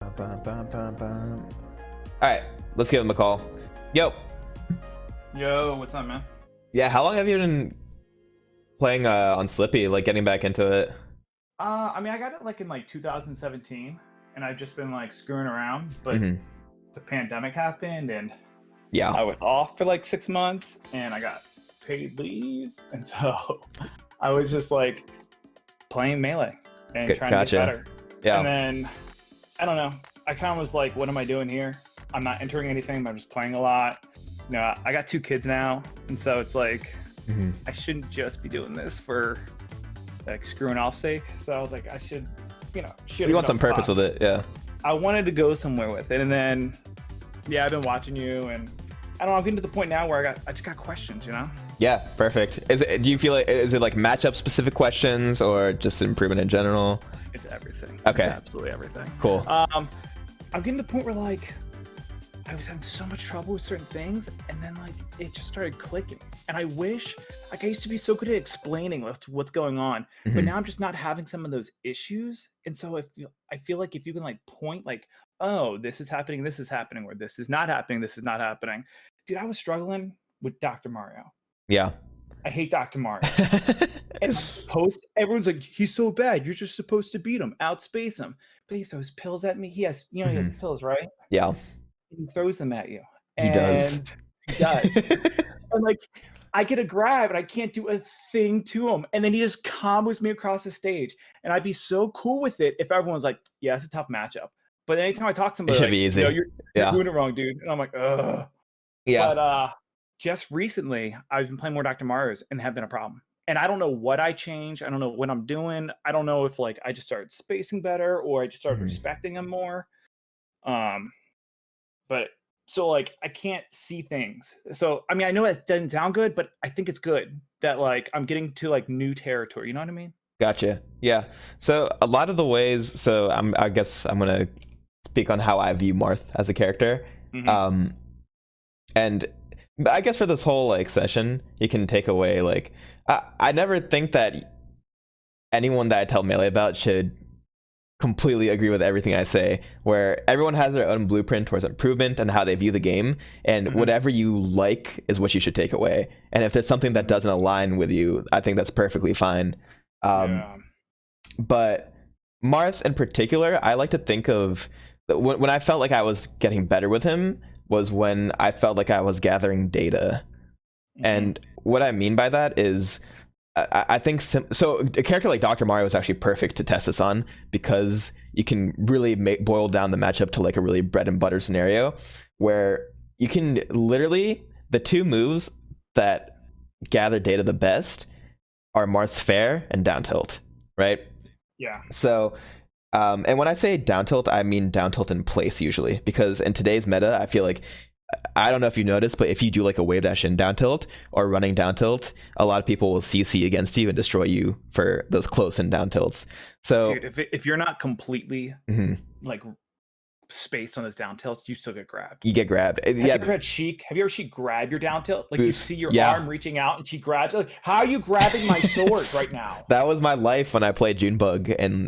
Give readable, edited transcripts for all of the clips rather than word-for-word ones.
All right, let's give him a call. Yo, What's up, man? yeah, how long have you been playing on Slippy, like getting back into it? I mean, I got it like in like 2017, and I've just been like screwing around. But Hmm. the pandemic happened, and Yeah, I was off for like 6 months, and I got paid leave, and so I was just like playing Melee and trying to gotcha. get better. Yeah. And then I don't know. I kind of was like, what am I doing here? I'm not entering anything, but I'm just playing a lot. You know, I got 2 kids now, and so it's like I shouldn't just be doing this for like screwing off sake. So I was like, I should, You want some purpose with it, yeah. I wanted to go somewhere with it, and then I've been watching you, and I don't know. I'm getting to the point now where I just got questions, Yeah, perfect. Do you feel like, is it like matchup specific questions or just improvement in general? It's everything. Okay. It's absolutely everything. Cool. I'm getting to the point where like I was having so much trouble with certain things, and then like it just started clicking. And I wish, like, I used to be so good at explaining what's going on, but now I'm just not having some of those issues. And so I feel like if you can like point like, oh, this is happening, or this is not happening, this is not happening. Dude, I was struggling with Dr. Mario. Yeah. I hate Dr. Mario. And everyone's like, he's so bad. You're just supposed to beat him, outspace him. But he throws pills at me. He has pills, right? Yeah, He throws them at you. he does. And he does. And like, I get a grab and I can't do a thing to him. And then he just combos me across the stage. And I'd be so cool with it if everyone's like, yeah, it's a tough matchup. But anytime I talk to somebody, It should like, be easy. you're doing it wrong, dude. And I'm like, ugh. Yeah. But just recently, I've been playing more Dr. Mario's and have been a problem. And I don't know what I changed. I don't know what I'm doing. I don't know if like I just started spacing better or I just started respecting him more. But so like I can't see things. So I mean, I know it doesn't sound good, but I think it's good that like I'm getting to like new territory. You know what I mean? Gotcha. Yeah. So a lot of the ways, so I guess I'm gonna speak on how I view Marth as a character. And I guess for this whole like session, you can take away like I never think that anyone that I tell Melee about should completely agree with everything I say, where everyone has their own blueprint towards improvement and how they view the game, and whatever you like is what you should take away. And if there's something that doesn't align with you, I think that's perfectly fine. But Marth in particular, I like to think of when I felt like I was getting better with him was when I felt like I was gathering data. And what I mean by that is I think so a character like Dr. Mario is actually perfect to test this on, because you can really boil down the matchup to like a really bread and butter scenario where you can literally, the 2 moves that gather data the best are Marth's Fair and Downtilt, right? Yeah. So and when I say down tilt, I mean down tilt in place usually, because in today's meta, I feel like, I don't know if you noticed, but if you do like a wave dash in down tilt or running down tilt, a lot of people will CC against you and destroy you for those close and down tilts. So dude, if you're not completely like spaced on those down tilts, you still get grabbed. You get grabbed. Have you ever had Sheik? Have you ever Sheik grab your down tilt? Like you see your arm reaching out and she grabs it. Like, how are you grabbing my sword right now? That was my life when I played Junebug, and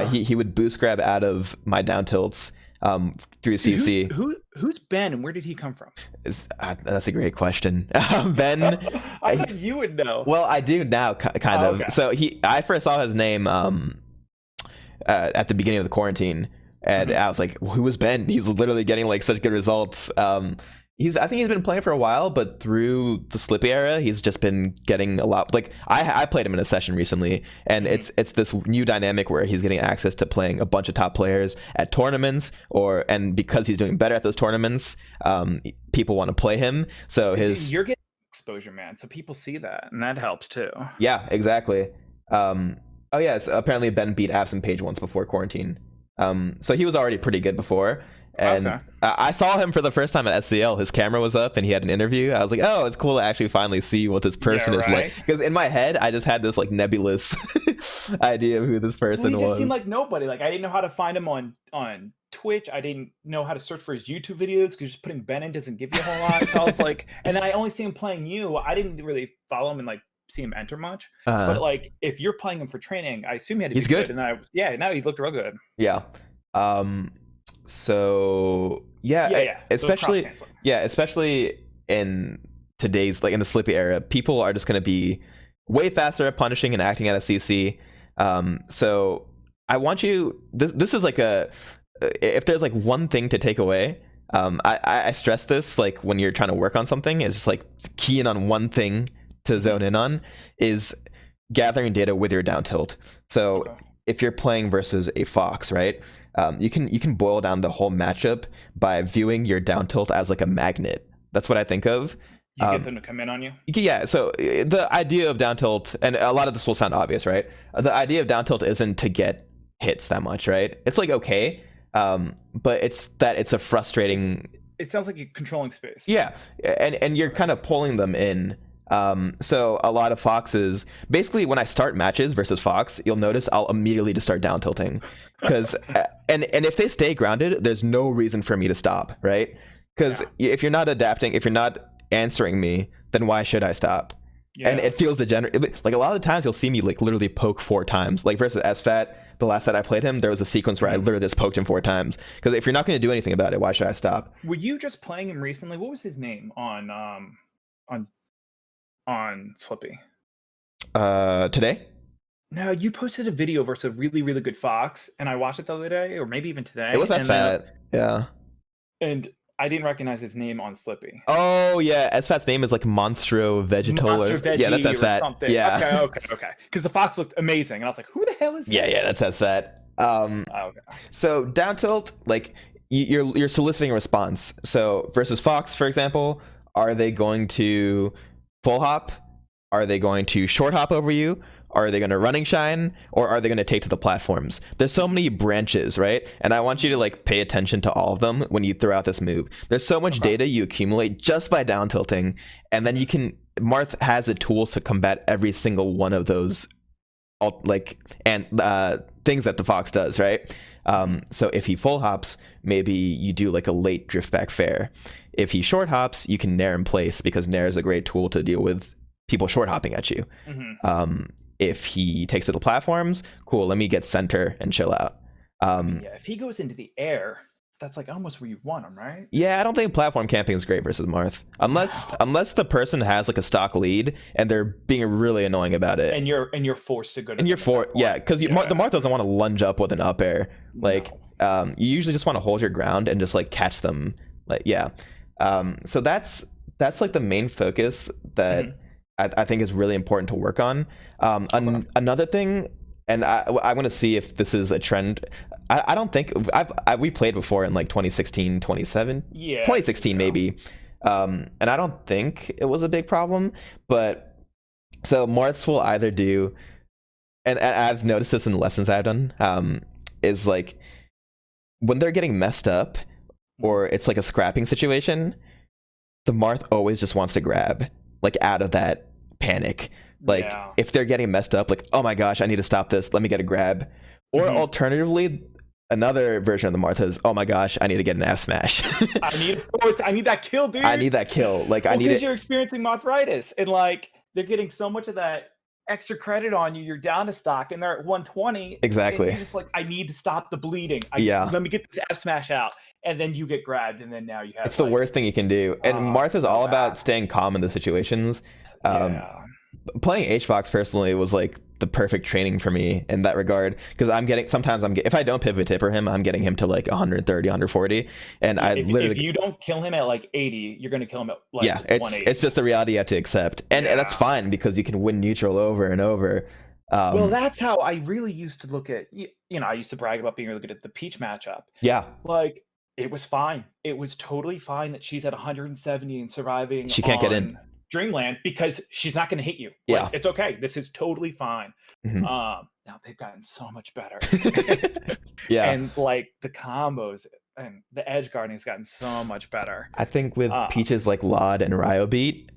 he would boost grab out of my down tilts through CC. Who's Ben and where did he come from? That's a great question. Ben, I thought you would know. Well, I do now, kind of. Okay. So I first saw his name at the beginning of the quarantine. And I was like, who was Ben? He's literally getting like such good results. I think he's been playing for a while, but through the Slippy era, he's just been getting a lot. Like I played him in a session recently, and it's this new dynamic where he's getting access to playing a bunch of top players at tournaments, and because he's doing better at those tournaments, people want to play him. So you're getting exposure, man. So people see that, and that helps too. Yeah, exactly. Oh yes, apparently Ben beat Absent Page once before quarantine. So he was already pretty good before, and I saw him for the first time at SCL. His camera was up and he had an interview. I was like, oh, it's cool to actually finally see what this person is like, because in my head I just had this like nebulous idea of who this person was. He just seemed like nobody. Like I didn't know how to find him on Twitch. I didn't know how to search for his YouTube videos because just putting Ben in doesn't give you a whole lot. So I was like, and then I only see him playing you. I didn't really follow him and like see him enter much, but like if you're playing him for training, I assume he had to be good. And now he's looked real good. Yeah. So yeah, Yeah. So especially cross-canceling. especially in today's like in the Slippy era, people are just going to be way faster at punishing and acting at a CC. So I want you. This is like a if there's like one thing to take away. I stress this like when you're trying to work on something is just like key in on one thing to zone in on is gathering data with your down tilt. So Okay. if you're playing versus a fox, right? You can boil down the whole matchup by viewing your down tilt as like a magnet. That's what I think of. You get them to come in on you. Yeah. So the idea of down tilt, and a lot of this will sound obvious, right? The idea of down tilt isn't to get hits that much, right? It's like okay, but it's a frustrating. It sounds like you're controlling space. Yeah, and you're kind of pulling them in. So a lot of foxes, basically when I start matches versus fox, you'll notice I'll immediately just start down tilting because and if they stay grounded, there's no reason for me to stop, right? Because if you're not adapting, if you're not answering me, then why should I stop? Yeah. And it feels degenerate. Like a lot of the times you'll see me like literally poke 4 times. Like versus SFAT, the last set I played him, there was a sequence where I literally just poked him 4 times. Because if you're not going to do anything about it, why should I stop? Were you just playing him recently? What was his name on Slippy? Today? No, you posted a video versus a really, really good fox, and I watched it the other day, or maybe even today. It was SFAT. Yeah. And I didn't recognize his name on Slippy. Oh yeah, SFAT's name is like Monstro Vegetal Yeah, that's SFAT. Something. Yeah. Okay. Because the fox looked amazing, and I was like, "Who the hell is this?" Yeah, that's SFAT. Okay. So down tilt, like you're soliciting a response. So versus fox, for example, are they going to full hop? Are they going to short hop over you? Are they going to running shine, or are they going to take to the platforms? There's so many branches, right? And I want you to like pay attention to all of them when you throw out this move. There's so much data you accumulate just by down tilting, and then you can. Marth has the tools to combat every single one of those, things that the fox does, right? So if he full hops, maybe you do like a late drift back fair. If he short hops, you can nair in place because nair is a great tool to deal with people short hopping at you. If he takes to the platforms, cool, let me get center and chill out. If he goes into the air, that's like almost where you want him, right? Yeah, I don't think platform camping is great versus Marth. Unless the person has like a stock lead and they're being really annoying about it. And you're forced to go to because the Marth doesn't want to lunge up with an up air. Like you usually just want to hold your ground and just like catch them. Like so that's like the main focus that I think is really important to work on. Another thing, and I want to see if this is a trend. I don't think we played before in like 2016, 2016 maybe, and I don't think it was a big problem. But so Marths will either do, and I've noticed this in the lessons I've done, is like when they're getting messed up or it's like a scrapping situation, the Marth always just wants to grab like out of that panic. Like if they're getting messed up, like, oh my gosh, I need to stop this, let me get a grab. Or alternatively, another version of the Marth is, oh my gosh, I need to get an F smash. I need that kill, dude. I need that kill. Like I need it. Because you're experiencing Mothritis and like they're getting so much of that extra credit on you. You're down to stock and they're at 120. Exactly. And you're just like, I need to stop the bleeding. Let me get this F smash out. And then you get grabbed, and then now you have. It's the worst thing you can do. And Marth is all about staying calm in the situations. Playing HFox personally was like the perfect training for me in that regard, because if I don't pivot tipper him, I'm getting him to like 130, 140, and if you don't kill him at like 80, you're gonna kill him at like 180. It's just the reality you have to accept, and that's fine because you can win neutral over and over. Well, that's how I really used to look at. I used to brag about being really good at the Peach matchup. Yeah, like it was fine. It was totally fine that she's at 170 and surviving. She can't get in Dreamland because she's not going to hit you. Like, it's okay. This is totally fine. Now they've gotten so much better. And like the combos and the edge guarding has gotten so much better. I think with Peaches like Lod and Ryobeat,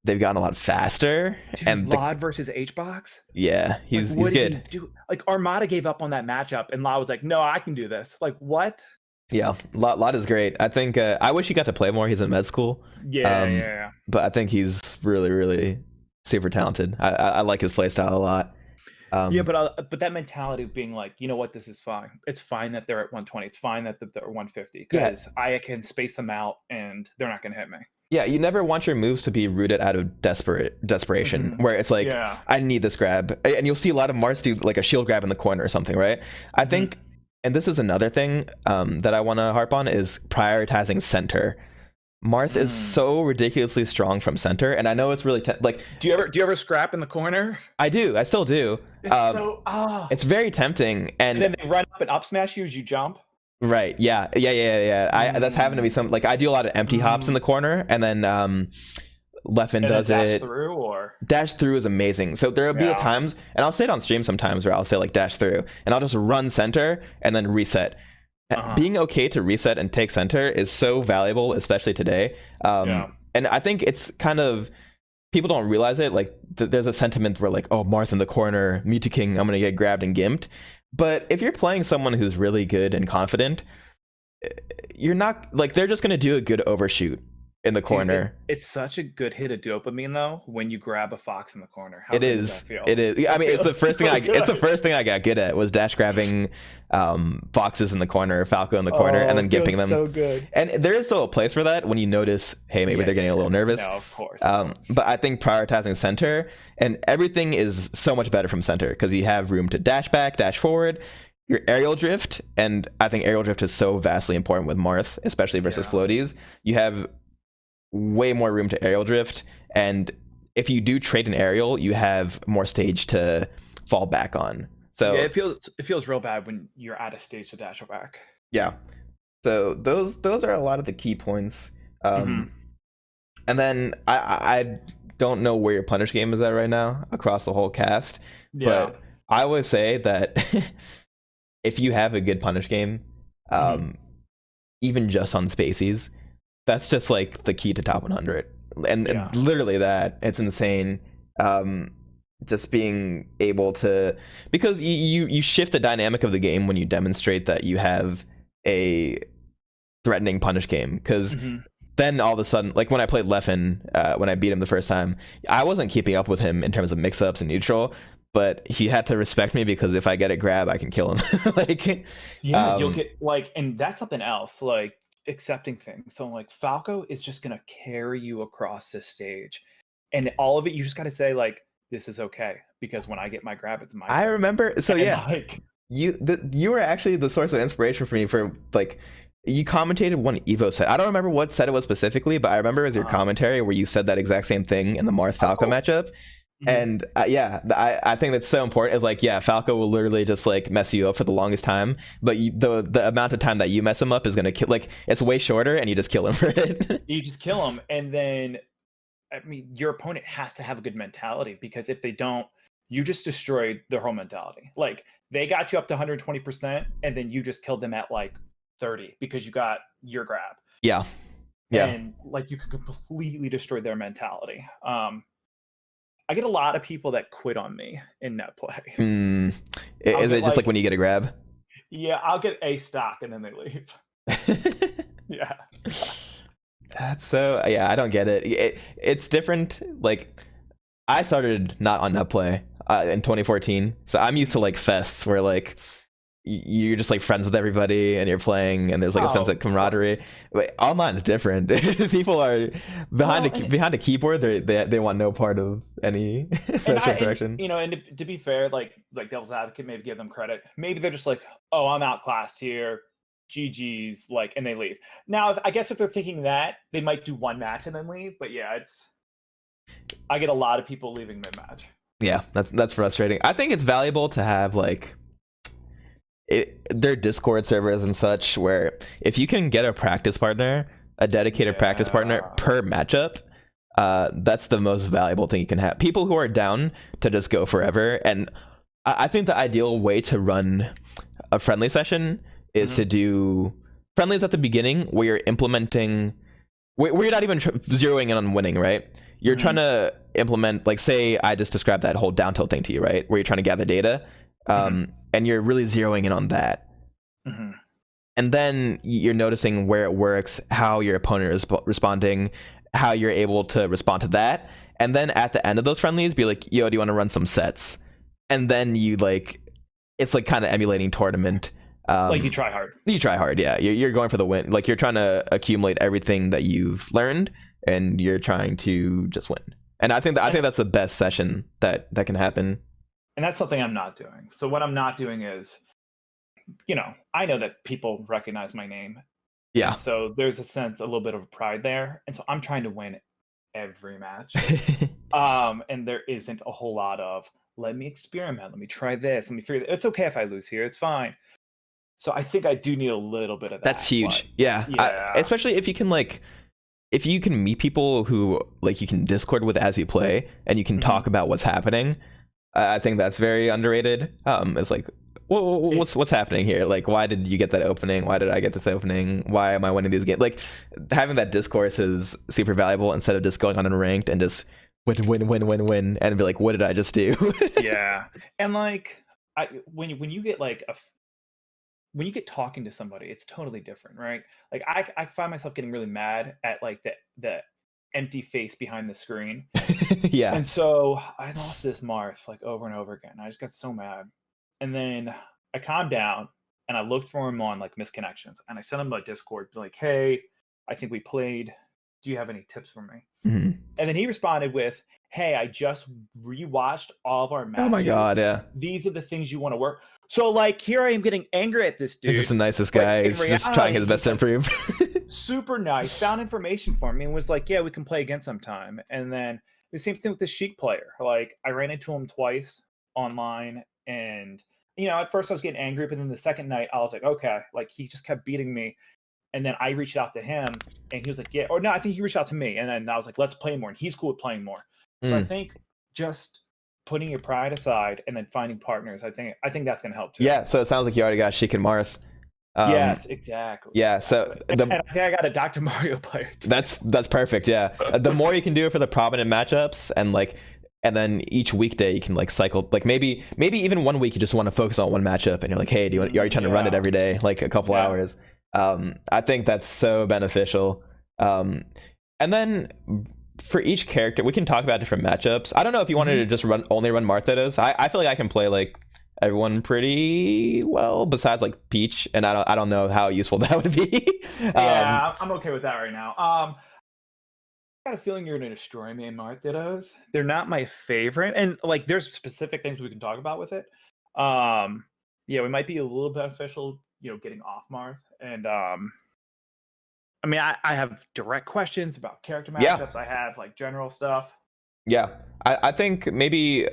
they've gotten a lot faster. Dude, and Lod versus HBox? Yeah, he's good. Like Armada gave up on that matchup and Lod was like, no, I can do this. Like what? Yeah, Lod is great. I think I wish he got to play more. He's in med school. Yeah. But I think he's really, really super talented. I like his playstyle a lot. Yeah, Um, but that mentality of being like, you know what, this is fine. It's fine that they're at 120. It's fine that they're 150 yeah, because I can space them out and they're not going to hit me. yeah, you never want your moves to be rooted out of desperation, where it's like, Yeah. I need this grab. And you'll see a lot of Marths do like a shield grab in the corner or something, right? I think, and this is another thing that I want to harp on, is prioritizing center. Marth is so ridiculously strong from center, and I know it's really like. Do you ever scrap in the corner? I do. I still do. It's very tempting, And then they run up and up smash you as you jump. right. Yeah. That's having to be some, like, I do a lot of empty hops in the corner, and then Leffen does it. Dash through is amazing. So there'll be times, and I'll say it on stream sometimes, where I'll say like dash through, and I'll just run center and then reset. Being okay to reset and take center is so valuable, especially today. And I think it's kind of, people don't realize it. Like there's a sentiment where like, oh, Marth in the corner, Mewtwo King, I'm gonna get grabbed and gimped. But if you're playing someone who's really good and confident, you're not, like, they're just gonna do a good overshoot in the corner. Dude, it's such a good hit of dopamine though when you grab a fox in the corner. How good does that feel? It is. I mean, it's the first thing it's the first thing I got good at, was dash grabbing foxes in the corner, Falco in the corner, and then gimping them. So good. And there is still a place for that when you notice, hey, maybe they're getting a little nervous. No, of course. But I think prioritizing center, and everything is so much better from center because you have room to dash back, dash forward. Your aerial drift, and I think aerial drift is so vastly important with Marth, especially versus floaties. You have way more room to aerial drift, and if you do trade an aerial, you have more stage to fall back on. So yeah, it feels real bad when you're out of stage to dash back. Yeah, so those are a lot of the key points. And then I don't know where your punish game is at right now across the whole cast, but I would say that if you have a good punish game, even just on spacies, that's just like the key to top 100, and literally that, it's insane. Just being able to, because you shift the dynamic of the game when you demonstrate that you have a threatening punish game, because then all of a sudden, like when I played Leffen, when I beat him the first time, I wasn't keeping up with him in terms of mix-ups and neutral, but he had to respect me because if I get a grab, I can kill him. Like, you'll get like, and that's something else, like accepting things. So like Falco is just gonna carry you across this stage, and all of it, you just got to say like, this is okay, because when I get my grab, it's my I remember, so and yeah, like, you were actually the source of inspiration for me for, like, you commentated one Evo set. I don't remember what set it was specifically, but I remember it was your commentary where you said that exact same thing in the Marth Falco matchup. And I think that's so important. Is like, Falco will literally just like mess you up for the longest time, but the amount of time that you mess him up is gonna kill, like, it's way shorter, and you just kill him for it. You just kill him, and then, I mean, your opponent has to have a good mentality, because if they don't, you just destroyed their whole mentality. Like, they got you up to 120%, and then you just killed them at like 30 because you got your grab. Yeah. And like, you could completely destroy their mentality. I get a lot of people that quit on me in net play. Is it just like when you get a grab? Yeah, I'll get a stock and then they leave. Yeah. That's so, I don't get it. It's different. Like, I started not on net play in 2014, so I'm used to like fests where like you're just like friends with everybody and you're playing, and there's like a sense of camaraderie. But online's different. People are behind a keyboard. They want no part of any social interaction. And to be fair, like devil's advocate, maybe give them credit. Maybe they're just like, oh, I'm outclassed here, GG's, like, and they leave. Now, I guess if they're thinking that, they might do one match and then leave. But yeah, I get a lot of people leaving mid-match. Yeah, that's frustrating. I think it's valuable to have like their Discord servers and such, where if you can get a practice partner, a dedicated practice partner per matchup, that's the most valuable thing you can have. People who are down to just go forever. And I think the ideal way to run a friendly session is to do friendlies at the beginning, where you're implementing, where you're not even zeroing in on winning, right? You're trying to implement, like, say I just described that whole down tilt thing to you, right? Where you're trying to gather data, and you're really zeroing in on that. And then you're noticing where it works, how your opponent is responding, how you're able to respond to that. And then at the end of those friendlies, be like, yo, do you want to run some sets? and then you like it's like kind of emulating tournament. Like you try hard. You try hard, yeah. You're going for the win. Like you're trying to accumulate everything that you've learned, and you're trying to just win. And I think that's the best session that can happen. And that's something I'm not doing. So what I'm not doing is, I know that people recognize my name. Yeah. So there's a little bit of pride there, and so I'm trying to win every match. And there isn't a whole lot of let me experiment, let me try this, let me figure. It's okay if I lose here, it's fine. So I think I do need a little bit of that. That's huge. Yeah. Especially if you can meet people who like you can Discord with as you play, and you can talk about what's happening. I think that's very underrated. It's like, what's happening here? Like, why did you get that opening? Why did I get this opening? Why am I winning these games? Like, having that discourse is super valuable instead of just going on in ranked and just win, and be like, what did I just do? Yeah, and like, when you get like when you get talking to somebody, it's totally different, right? Like I find myself getting really mad at like the empty face behind the screen. Yeah. And so I lost this Marth like over and over again. I just got so mad. And then I calmed down and I looked for him on like misconnections. And I sent him a Discord like, hey, I think we played. Do you have any tips for me? Mm-hmm. And then he responded with, hey, I just rewatched all of our matches. Oh my God, yeah. These are the things you want to work. So like here I am getting angry at this dude. He's just the nicest guy. He's just trying his best to improve. Super nice. Found information for me and was like, yeah, we can play again sometime. And then the same thing with the Sheik player. Like I ran into him twice online, and at first I was getting angry, but then the second night I was like, okay, like he just kept beating me. And then I reached out to him and he was like, yeah, or no, I think he reached out to me. And then I was like, let's play more. And he's cool with playing more. So I think just putting your pride aside and then finding partners, I think that's going to help too. Yeah. So it sounds like you already got Sheik and Marth. Yes, exactly. Yeah. So and I think I got a Dr. Mario player too. That's perfect. Yeah. The more you can do it for the prominent matchups, and then each weekday you can like cycle, like maybe even 1 week you just want to focus on one matchup, and you're like, hey, are you trying to run it every day, like a couple hours? I think that's so beneficial. And then for each character, we can talk about different matchups. I don't know if you wanted to just only run Martha's. I feel like I can play like everyone pretty well besides like Peach, and I don't know how useful that would be. Yeah, I'm okay with that right now. I got a feeling you're gonna destroy me in Martha's. They're not my favorite, and like there's specific things we can talk about with it. Yeah, we might be a little beneficial, getting off Marth, and I mean, I have direct questions about character matchups. I have like general stuff. Yeah, I think maybe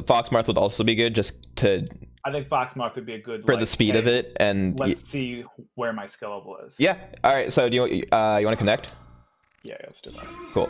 Fox Marth would also be good, just to. I think Fox Marth would be a good for the speed of it, and let's see where my skill level is. Yeah. All right. So do you want to connect? Yeah, let's do that. Cool.